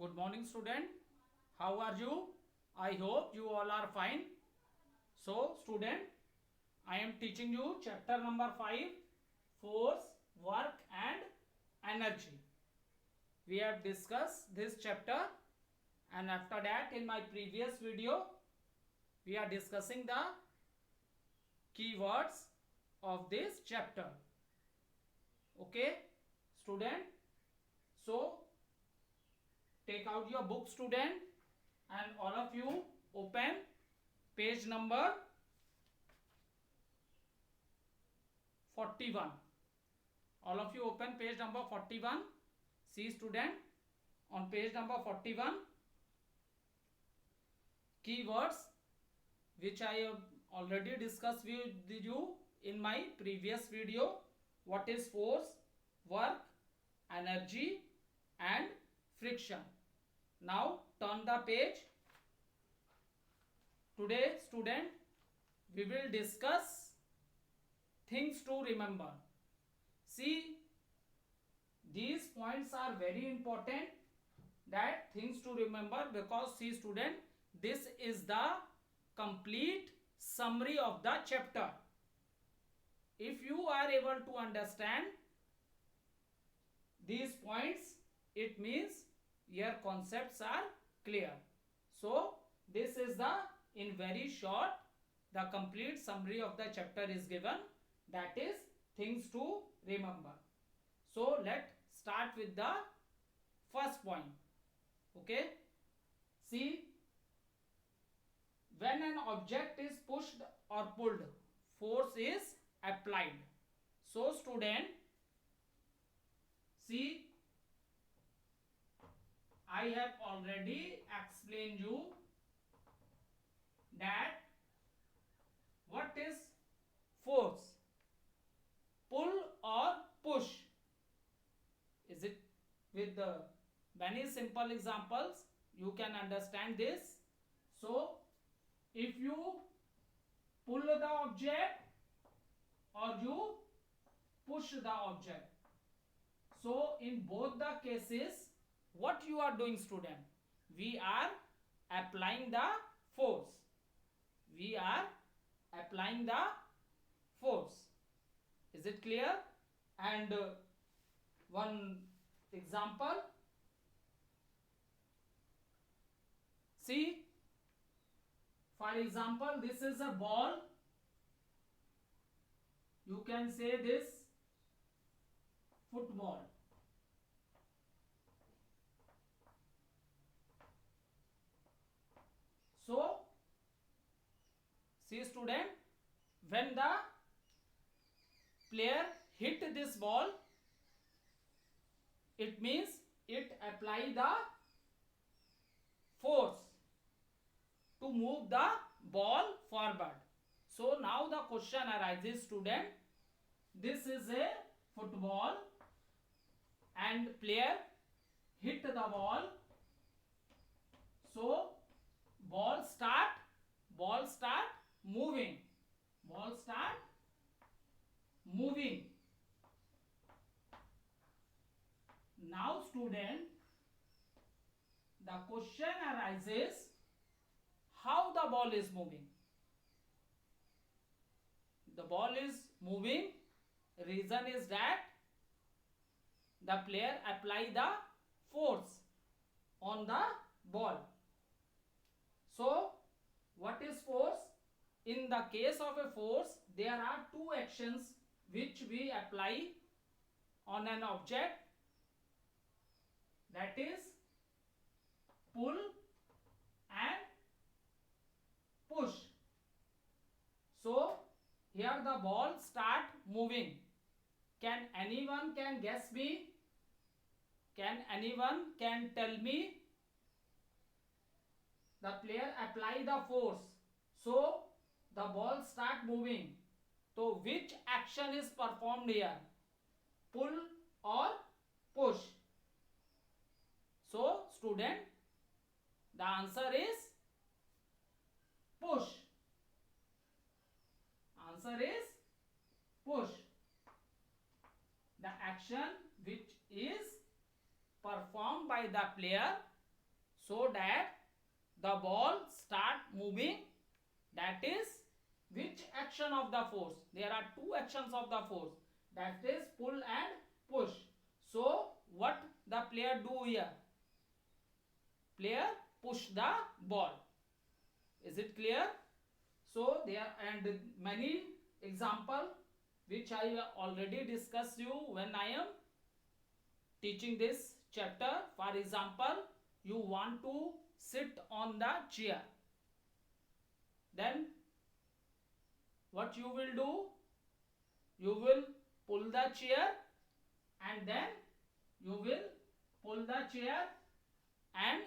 Good morning, student. How are you? I hope you all are fine. So, student, I am teaching you chapter number 5, force, work and energy. We have discussed this chapter, and after that in my previous video we are discussing the keywords of this chapter. Okay, student. So, take out your book, student, and all of you open page number 41. All of you open page number 41. See, student, on page number 41, keywords which I have already discussed with you in my previous video. What is force, work, energy and friction. Now turn the page. Today, student, we will discuss things to remember. See, these points are very important, that things to remember, because see, student, this is the complete summary of the chapter. If you are able to understand these points, it means your concepts are clear. So this is the, in very short, the complete summary of the chapter is given, that is things to remember. So let's start with the first point. Okay, see, when an object is pushed or pulled, force is applied. So student, see, I have already explained you that what is force, pull or push. Is it with the many simple examples you can understand this. So if you pull the object or you push the object, so in both the cases what you are doing, student, we are applying the force. We are applying the force. Is it clear? And one example, see, for example, this is a ball. You can say this football. So, see, student, when the player hit this ball, it means it apply the force to move the ball forward. So now the question arises, student, this is a football and player hit the ball. So ball start moving. Ball start moving. Now student, the question arises, how the ball is moving. The ball is moving, reason is that the player apply the force on the ball. So what is force? In the case of a force, there are two actions which we apply on an object, that is pull and push. So here the ball start moving. Can anyone can guess me? Can anyone can tell me? The player apply the force, so the ball start moving. So which action is performed here? Pull or push? So student, the answer is push. Answer is push. The action which is performed by the player so that the ball start moving. That is which action of the force? There are two actions of the force, that is pull and push. So what the player do here? Player push the ball. Is it clear? So there and many example which I already discussed you when I am teaching this chapter. For example, you want to sit on the chair, then what you will do? You will pull the chair, and then you will pull the chair, and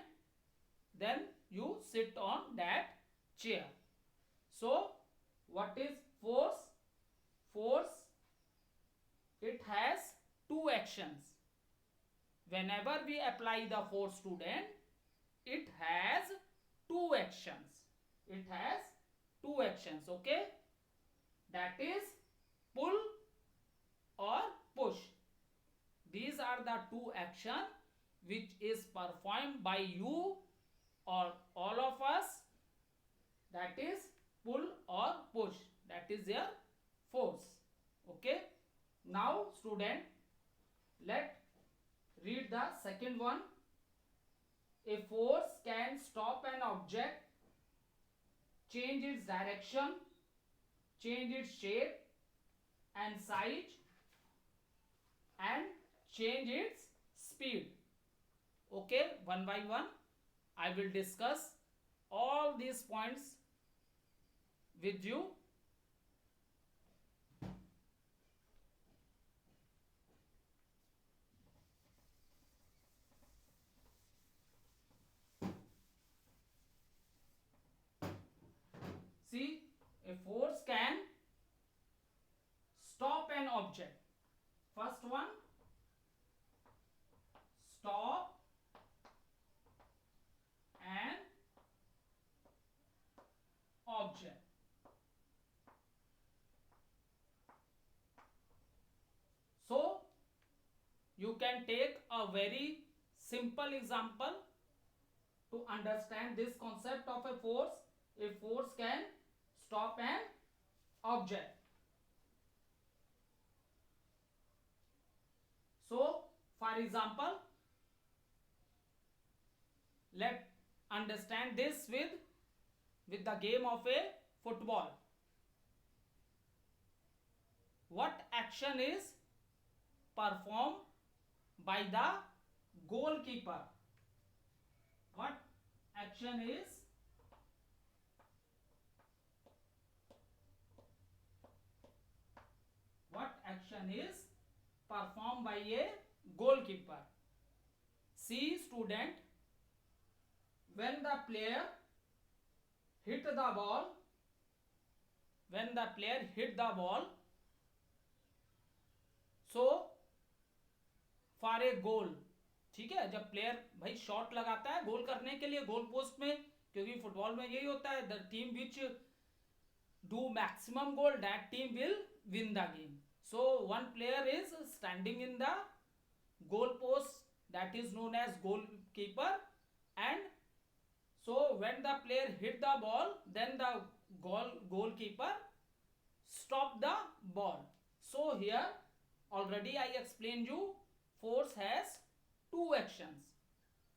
then you sit on that chair. So what is force? Force, it has two actions. Whenever we apply the force, student, it has two actions. It has two actions, okay? That is pull or push. These are the two actions which is performed by you or all of us. That is pull or push. That is your force. Okay. Now student, let read the second one. A force can stop an object, change its direction, change its shape and size, and change its speed. Okay, one by one I will discuss all these points with you. See, a force can stop an object. First one, stop an object. So you can take a very simple example to understand this concept of a force. A force can stop an object. So for example, let's understand this with the game of a football. What action is performed by the goalkeeper? What action is performed by a goalkeeper? See student, when the player hit the ball, so for a goal, ठीक है, जब player भाई shot लगाता है गोल करने के लिए goal post में, क्योंकि फुटबॉल में यही होता है, the team which do maximum goal that team will win the game. So one player is standing in the goal post, that is known as goalkeeper, and so when the player hit the ball, then the goalkeeper stop the ball. So here already I explained you, force has two actions,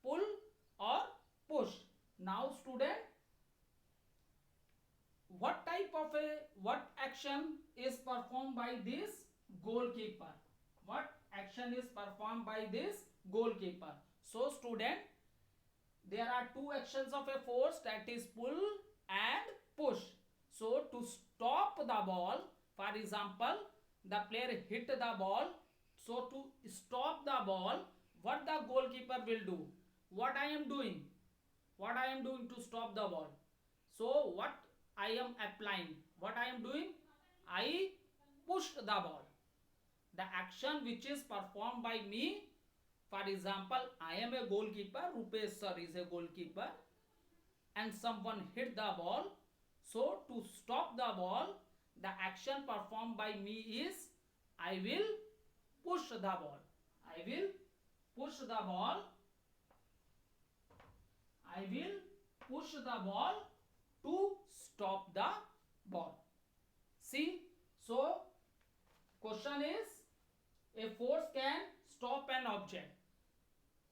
pull or push. Now student, what action is performed by this goalkeeper? What action is performed by this goalkeeper? So student, there are two actions of a force, that is pull and push. So to stop the ball, for example, the player hit the ball, so to stop the ball, what the goalkeeper will do? What I am doing to stop the ball? So what I am applying, what I am doing, I pushed the ball. The action which is performed by me, for example, I am a goalkeeper, Rupesh sir is a goalkeeper, and someone hit the ball. So to stop the ball, the action performed by me is I will push the ball. I will push the ball I will push the ball to stop the ball. See, so question is, a force can stop an object.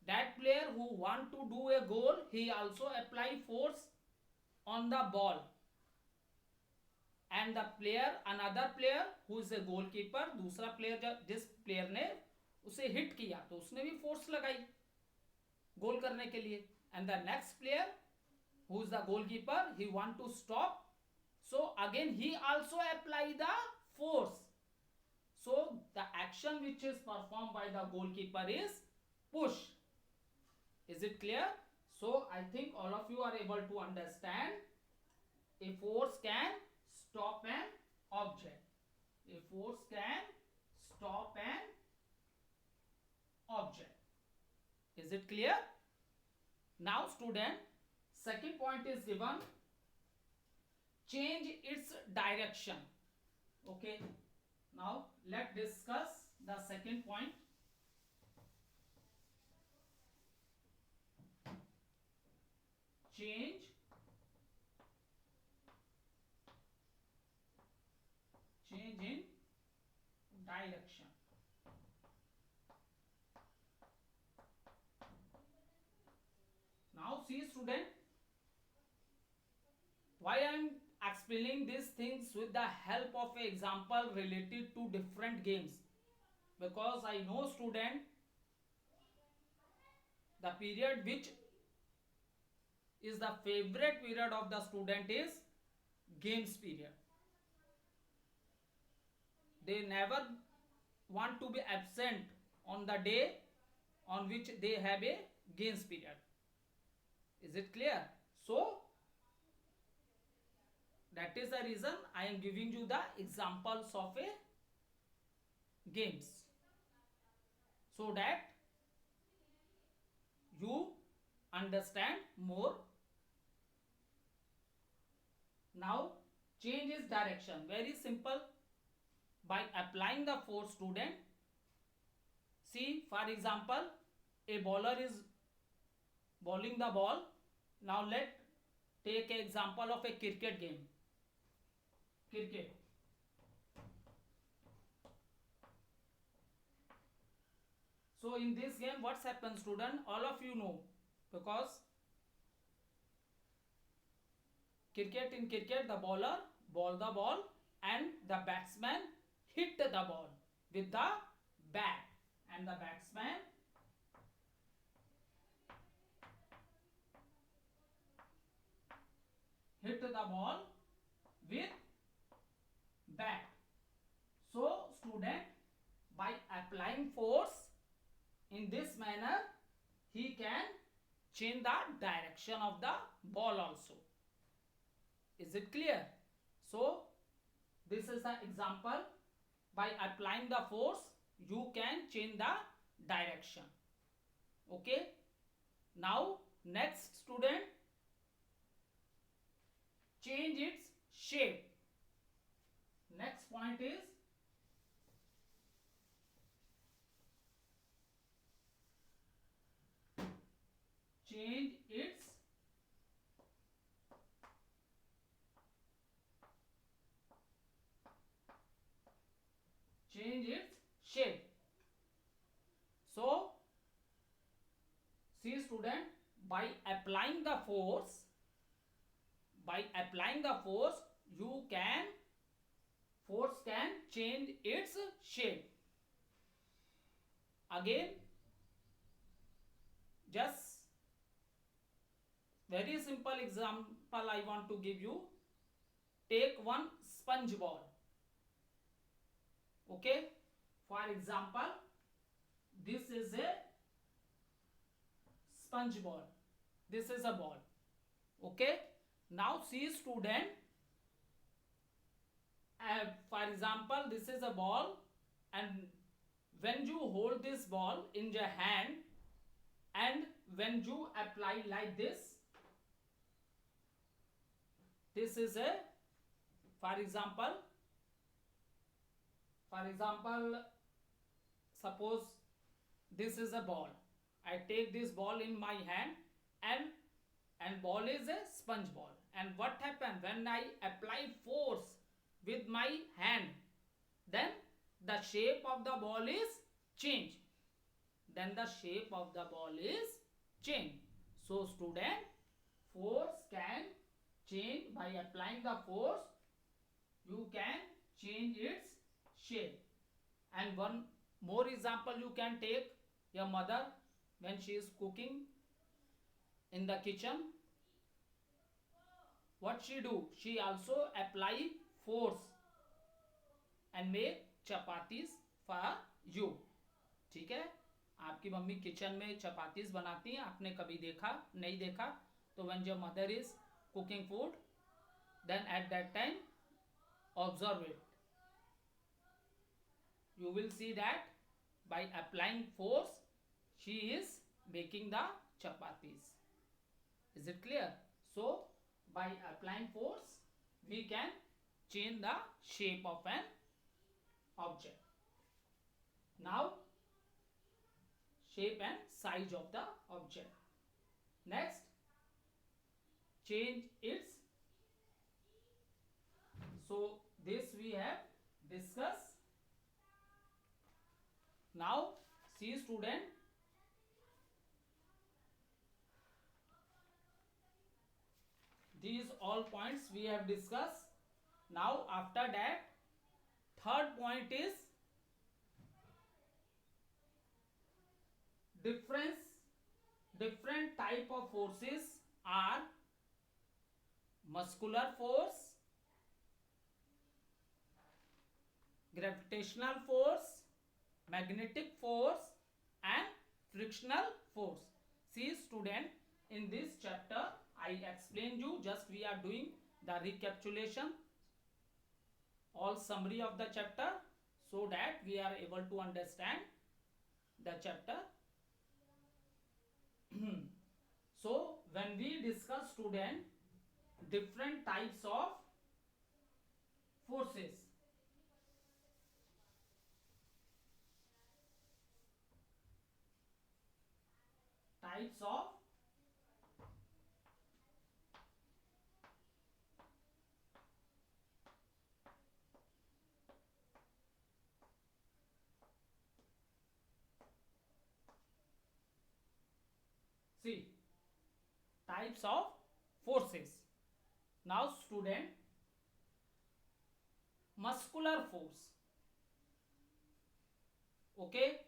That player who want to do a goal, he also apply force on the ball, and the player, another player who is a goalkeeper, दूसरा player जिस player ने उसे hit किया तो उसने भी force लगाई गोल करने के लिए, and the next player who is the goalkeeper, he want to stop, so again he also apply the force. So the action which is performed by the goalkeeper is push. Is it clear? So I think all of you are able to understand, a force can stop an object. A force can stop an object. Is it clear? Now student, second point is given, change its direction. Okay, now let's discuss the second point. Change in direction. Now see student, why I am explaining these things with the help of an example related to different games, because I know student, the period which is the favorite period of the student is games period. They never want to be absent on the day on which they have a games period. Is it clear? So that is the reason I am giving you the examples of a games, so that you understand more. Now change its direction, very simple, by applying the force student. See, for example, a bowler is bowling the ball. Now let take an example of a cricket game. Cricket. So in this game what's happened student, all of you know, because in cricket the bowler ball the ball and the batsman hit the ball with the bat, and the batsman hit the ball with bat. So student, by applying force in this manner, he can change the direction of the ball also. Is it clear? So this is the example, by applying the force you can change the direction. Okay, now next student, change its shape. Next point is change its shape. So see student, by applying the force, force can change its shape. Again, just very simple example I want to give you. Take one sponge ball. Okay, for example, this is a sponge ball, this is a ball. Okay, now see student, for example this is a ball, and when you hold this ball in your hand and when you apply like this is a, for example suppose this is a ball, I take this ball in my hand and and ball is a sponge ball. And what happen when I apply force with my hand, then the shape of the ball is changed. Then the shape of the ball is changed. So student, force can change by applying the force. You can change its shape. And one more example you can take. Your mother, when she is cooking in the kitchen, what she do? She also apply force and make chapatis for you. ठीक है, आपकी mummy kitchen में चपातीस बनाती हैं, आपने कभी देखा नहीं देखा? तो when your mother is cooking food, then at that time observe it. You will see that by applying force she is making the chapatis. Is it clear? So by applying force we can change the shape of an object. Now shape and size of the object. Next, change its. So this we have discussed. Now see student, these all points we have discussed. Now after that, third point is different type of forces are muscular force, gravitational force, magnetic force and frictional force. See student, in this chapter I explained you, just we are doing the recapitulation, all summary of the chapter, so that we are able to understand the chapter. So when we discuss student different types of forces, types of see types of forces. Now student, muscular force. Okay,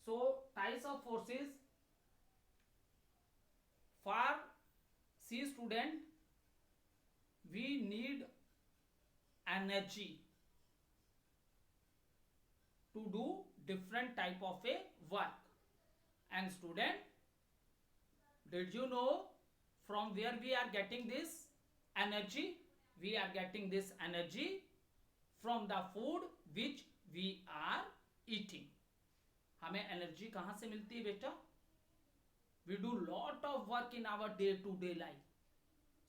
so types of forces for, see student, we need energy to do different type of a work. And student, did you know from where we are getting this energy? We are getting this energy from the food which we are eating. हमें energy कहां से मिलती है बेटा? We do lot of work in our day to day life.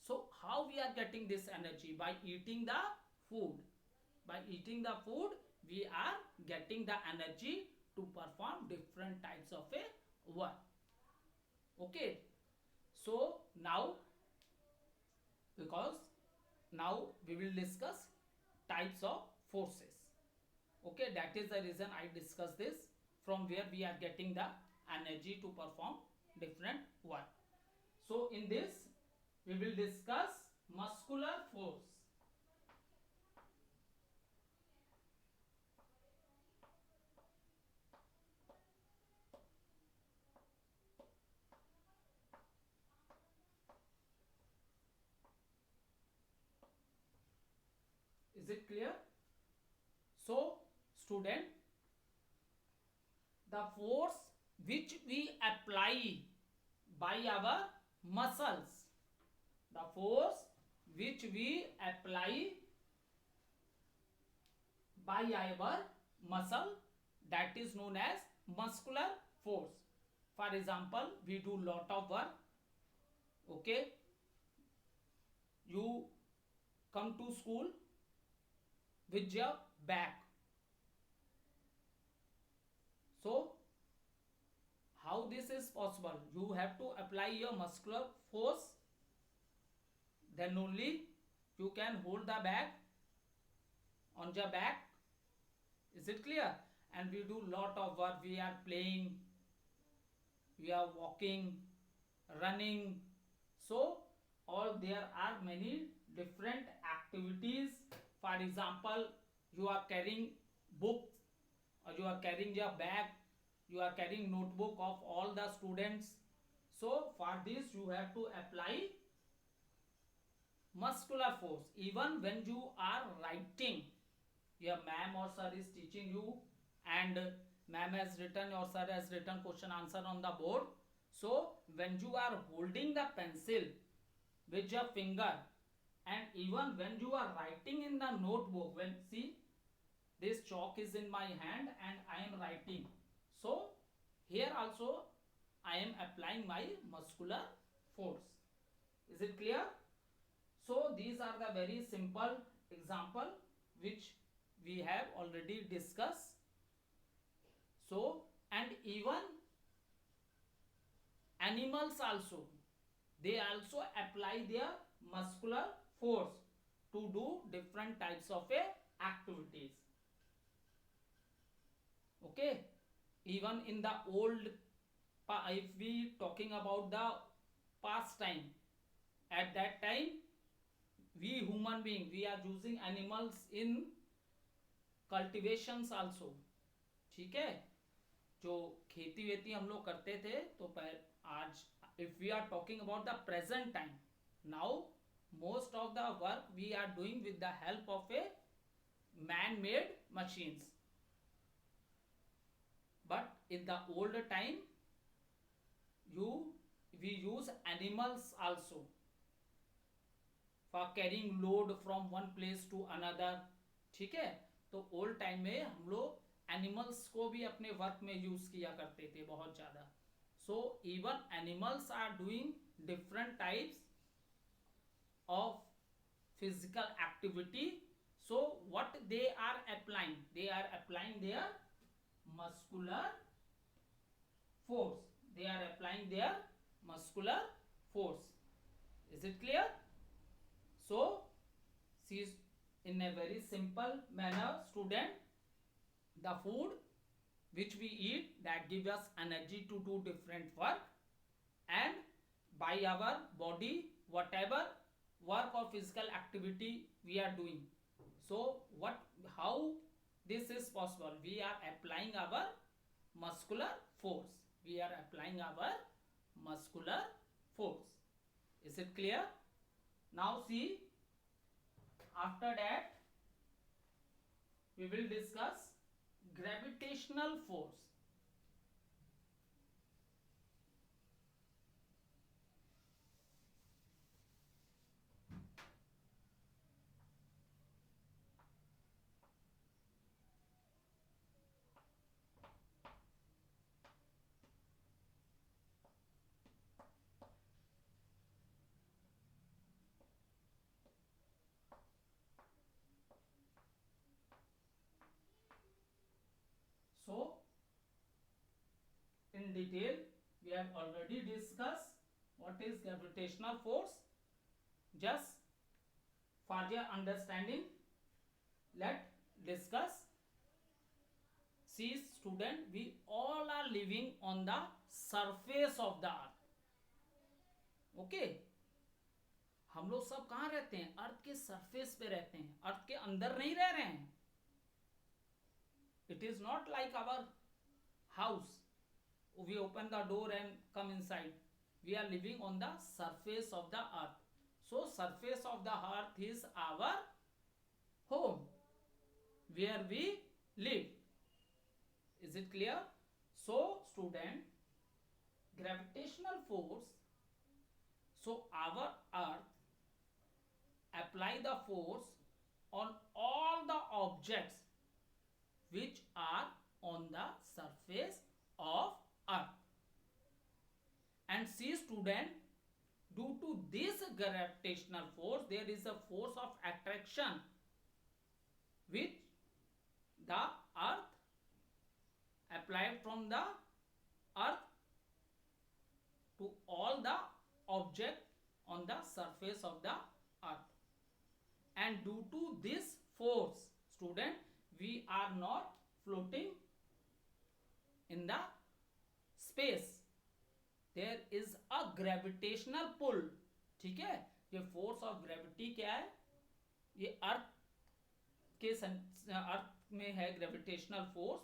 So how we are getting this energy? By eating the food. By eating the food we are getting the energy to perform different types of a work. Okay, so now, because now we will discuss types of forces. Okay, that is the reason I discuss this, from where we are getting the energy to perform different work. So in this we will discuss muscular force. Is it clear? So student, the force which we apply by our muscles, the force which we apply by our muscle, that is known as muscular force. For example, we do lot of work. Okay, you come to school with your bag. So how this is possible? You have to apply your muscular force then only you can hold the bag on your back. Is it clear? And we do lot of work. We are playing, we are walking, running. So all there are many different activities. For example, you are carrying books, or you are carrying your bag, you are carrying notebook of all the students. So for this you have to apply muscular force. Even when you are writing, your ma'am or sir is teaching you, and ma'am has written or sir has written question answer on the board. So when you are holding the pencil with your finger, and even when you are writing in the notebook, when see this chalk is in my hand and I am writing, so here also I am applying my muscular force. Is it clear? So these are the very simple example which we have already discussed. So, and even animals also, they also apply their muscular force to do different types of activities. Okay, even in the old, if we talking about the past time, at that time we human being, we are using animals in cultivations also. ठीक है, जो खेती वेती हम लोग करते थे, तो आज if we are talking about the present time, now most of the work we are doing with the help of a man made machines. But in the old time, we use animals also for carrying load from one place to another. ठीक है, तो old time में हम लोग animals को भी अपने work में यूज किया करते थे बहुत ज्यादा. So even animals are doing different types of physical activity. So what they are applying, they are applying their muscular force, they are applying their muscular force. Is it clear? So see, in a very simple manner, student, the food which we eat, that gives us energy to do different work, and by our body, whatever work or physical activity we are doing, so how this is possible? We are applying our muscular force, we are applying our muscular force. Is it clear? Now see, after that we will discuss gravitational force. So in detail we have already discussed what is gravitational force. Just for your understanding, let discuss. See student, we all are living on the surface of the earth. Okay, हम लोग सब कहाँ रहते हैं? अर्थ के surface पे रहते हैं, अर्थ के अंदर नहीं रह रहे हैं. It is not like our house, we open the door and come inside. We are living on the surface of the earth. So surface of the earth is our home, where we live. Is it clear? So student, gravitational force, so our earth apply the force on all the objects which are on the surface of earth. And see student, due to this gravitational force, there is a force of attraction which the earth applied from the earth to all the object on the surface of the and due to this force, student, we are not floating in the space. There is a gravitational pull. ठीक है, ये force of gravity क्या है, ये अर्थ के अर्थ में है gravitational force.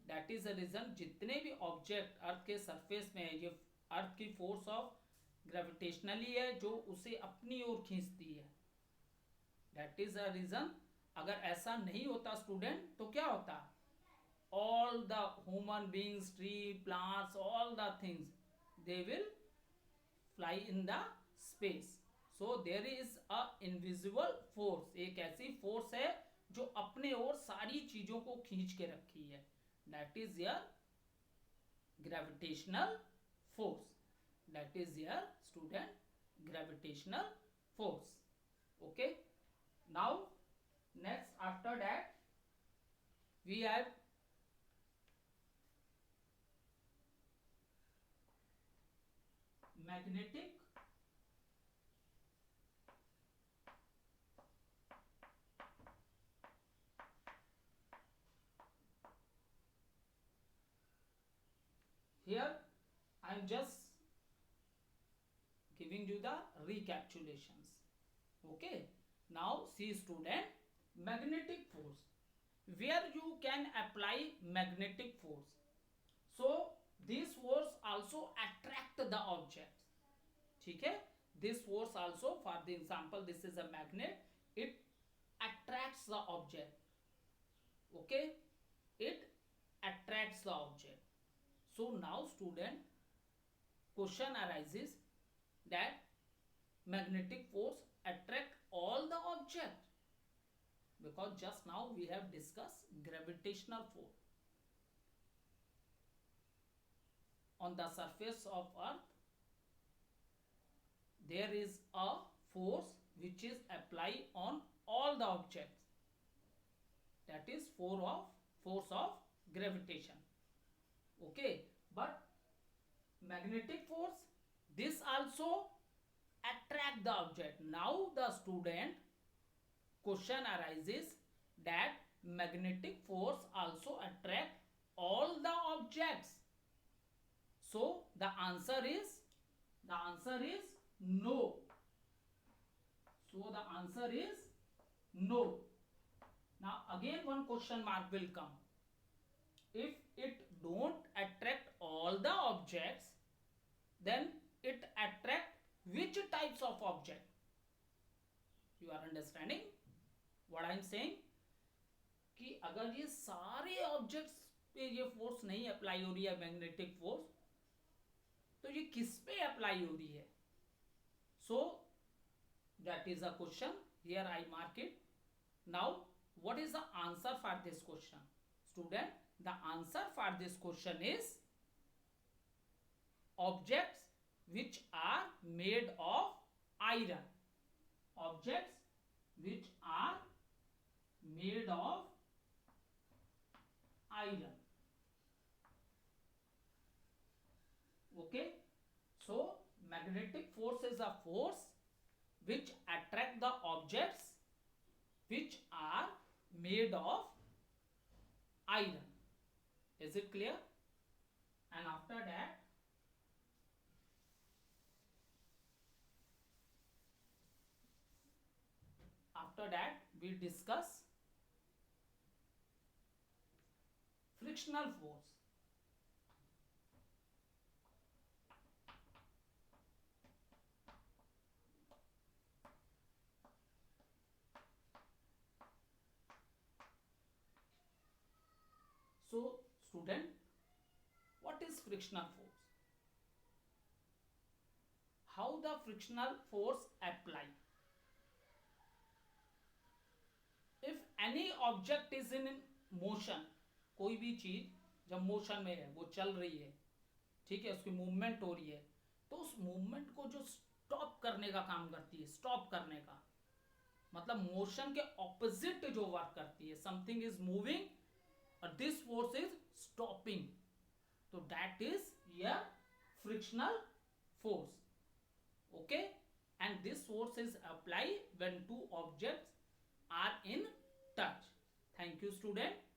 That is a reason जितने भी ऑब्जेक्ट अर्थ के सरफेस में है, ये अर्थ की फोर्स ऑफ ग्रेविटेशनली है जो उसे अपनी ओर खींचती है. That is a reason. अगर ऐसा नहीं होता स्टूडेंट तो क्या होता, all the human beings, tree, plants, all the things, they will fly in the space. So there is a invisible force. एक ऐसी फोर्स है जो अपने ओर सारी चीजों को खींच के रखी है. That is your gravitational force. That is your student gravitational force. Okay. Now next after that we have magnetic here I am just giving you the recapitulations. Okay, now see student, magnetic force, where you can apply magnetic force. So this force also attract the objects. ठीक है, this force also, for the example this is a magnet, it attracts the object. Okay, it attracts the object. So now student, question arises that magnetic force attract all the object, because just now we have discussed gravitational force. On the surface of earth there is a force which is applied on all the objects, that is force of gravitation. Okay, but magnetic force, this also attract the object. Now the student, question arises that magnetic force also attract all the objects. So the answer is no. So the answer is no. Now again one question mark will come. If it don't attract all the objects, then it attract which types of object? You are understanding what I am saying? कि अगर ये सारे objects पे ये force नहीं apply हो रही है मैग्नेटिक फोर्स, तो ये किस पे अप्लाई हो रही है? So that is a question. Here I mark it. Now what is the answer for this question? Student, the answer for this question is objects which are made of iron. Objects which are made of iron. Okay, so magnetic force is a force which attract the objects which are made of iron. Is it clear? And after that we discuss frictional force. So student, what is frictional force? How the frictional force apply? If any object is in motion, कोई भी चीज जब motion में है, वो चल रही है, ठीक है, उसकी मूवमेंट हो रही है, तो उस मूवमेंट को जो स्टॉप करने का काम करती है, स्टॉप करने का मतलब मोशन के ऑपोजिट जो वर्क करती है, समथिंग इज मूविंग और दिस फोर्स इज स्टॉपिंग, तो that is your frictional force. Okay, and this force is applied when two objects Thank you, student.